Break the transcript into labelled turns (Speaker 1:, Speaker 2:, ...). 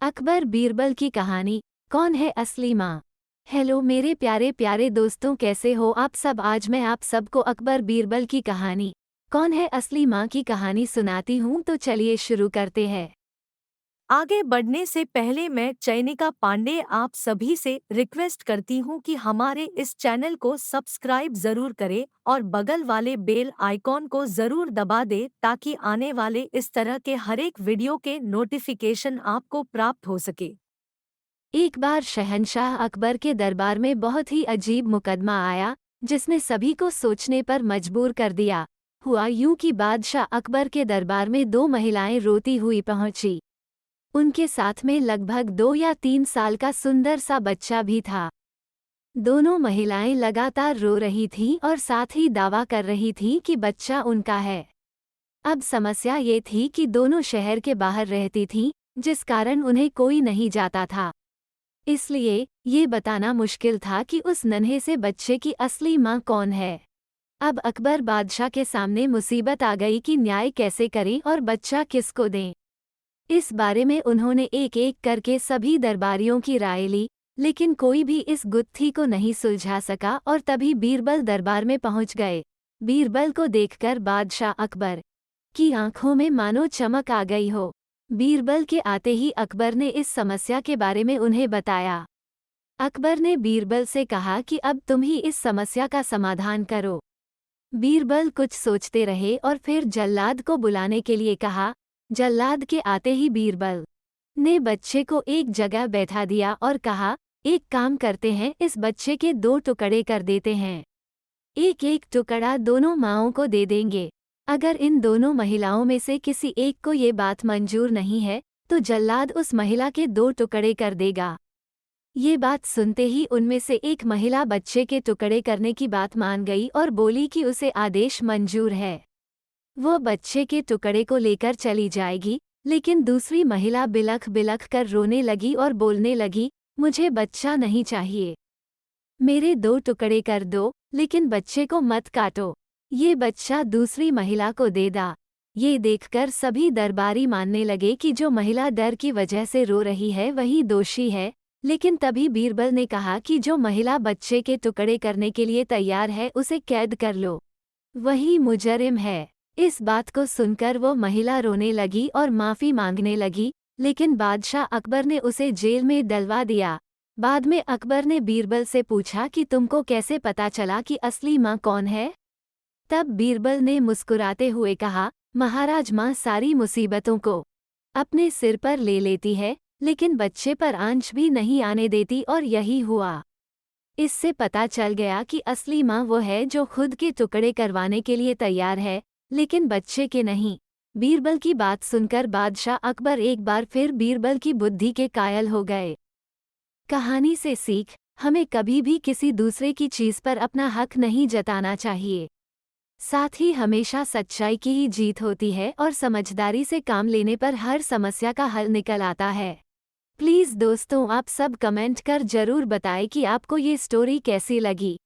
Speaker 1: अकबर बीरबल की कहानी। कौन है असली माँ? हेलो मेरे प्यारे प्यारे दोस्तों, कैसे हो आप सब। आज मैं आप सबको अकबर बीरबल की कहानी कौन है असली माँ की कहानी सुनाती हूँ। तो चलिए शुरू करते हैं।
Speaker 2: आगे बढ़ने से पहले मैं चयनिका पांडे आप सभी से रिक्वेस्ट करती हूँ कि हमारे इस चैनल को सब्सक्राइब जरूर करें और बगल वाले बेल आइकॉन को जरूर दबा दें ताकि आने वाले इस तरह के हर एक वीडियो के नोटिफिकेशन आपको प्राप्त हो सके।
Speaker 1: एक बार शहंशाह अकबर के दरबार में बहुत ही अजीब मुकदमा आया, जिसने सभी को सोचने पर मजबूर कर दिया। हुआ यूं कि बादशाह अकबर के दरबार में दो महिलाएं रोती हुई पहुंची। उनके साथ में लगभग 2 या 3 साल का सुंदर सा बच्चा भी था। दोनों महिलाएं लगातार रो रही थीं और साथ ही दावा कर रही थीं कि बच्चा उनका है। अब समस्या ये थी कि दोनों शहर के बाहर रहती थीं, जिस कारण उन्हें कोई नहीं जाता था। इसलिए ये बताना मुश्किल था कि उस नन्हे से बच्चे की असली माँ कौन है। अब अकबर बादशाह के सामने मुसीबत आ गई कि न्याय कैसे करें और बच्चा किसको दें। इस बारे में उन्होंने एक एक करके सभी दरबारियों की राय ली, लेकिन कोई भी इस गुत्थी को नहीं सुलझा सका और तभी बीरबल दरबार में पहुंच गए। बीरबल को देखकर बादशाह अकबर की आंखों में मानो चमक आ गई हो। बीरबल के आते ही अकबर ने इस समस्या के बारे में उन्हें बताया। अकबर ने बीरबल से कहा कि अब तुम ही इस समस्या का समाधान करो। बीरबल कुछ सोचते रहे और फिर जल्लाद को बुलाने के लिए कहा। जल्लाद के आते ही बीरबल ने बच्चे को एक जगह बैठा दिया और कहा, एक काम करते हैं, इस बच्चे के 2 टुकड़े कर देते हैं। एक एक टुकड़ा दोनों माँओं को दे देंगे। अगर इन दोनों महिलाओं में से किसी एक को ये बात मंजूर नहीं है, तो जल्लाद उस महिला के 2 टुकड़े कर देगा। ये बात सुनते ही उनमें से एक महिला बच्चे के टुकड़े करने की बात मान गई और बोली कि उसे आदेश मंजूर है। वो बच्चे के टुकड़े को लेकर चली जाएगी, लेकिन दूसरी महिला बिलख बिलख कर रोने लगी और बोलने लगी, मुझे बच्चा नहीं चाहिए। मेरे 2 टुकड़े कर दो, लेकिन बच्चे को मत काटो। ये बच्चा दूसरी महिला को दे दा। ये देखकर सभी दरबारी मानने लगे कि जो महिला डर की वजह से रो रही है वही दोषी है, लेकिन तभी बीरबल ने कहा कि जो महिला बच्चे के टुकड़े करने के लिए तैयार है उसे कैद कर लो। वही मुजरिम है। इस बात को सुनकर वो महिला रोने लगी और माफ़ी मांगने लगी, लेकिन बादशाह अकबर ने उसे जेल में डलवा दिया। बाद में अकबर ने बीरबल से पूछा कि तुमको कैसे पता चला कि असली माँ कौन है? तब बीरबल ने मुस्कुराते हुए कहा, महाराज, माँ सारी मुसीबतों को अपने सिर पर ले लेती है, लेकिन बच्चे पर आंच भी नहीं आने देती, और यही हुआ। इससे पता चल गया कि असली माँ वो है जो खुद के टुकड़े करवाने के लिए तैयार है, लेकिन बच्चे के नहीं। बीरबल की बात सुनकर बादशाह अकबर एक बार फिर बीरबल की बुद्धि के कायल हो गए। कहानी से सीख, हमें कभी भी किसी दूसरे की चीज पर अपना हक नहीं जताना चाहिए। साथ ही हमेशा सच्चाई की ही जीत होती है और समझदारी से काम लेने पर हर समस्या का हल निकल आता है। प्लीज़ दोस्तों, आप सब कमेंट कर जरूर बताएं कि आपको ये स्टोरी कैसी लगी।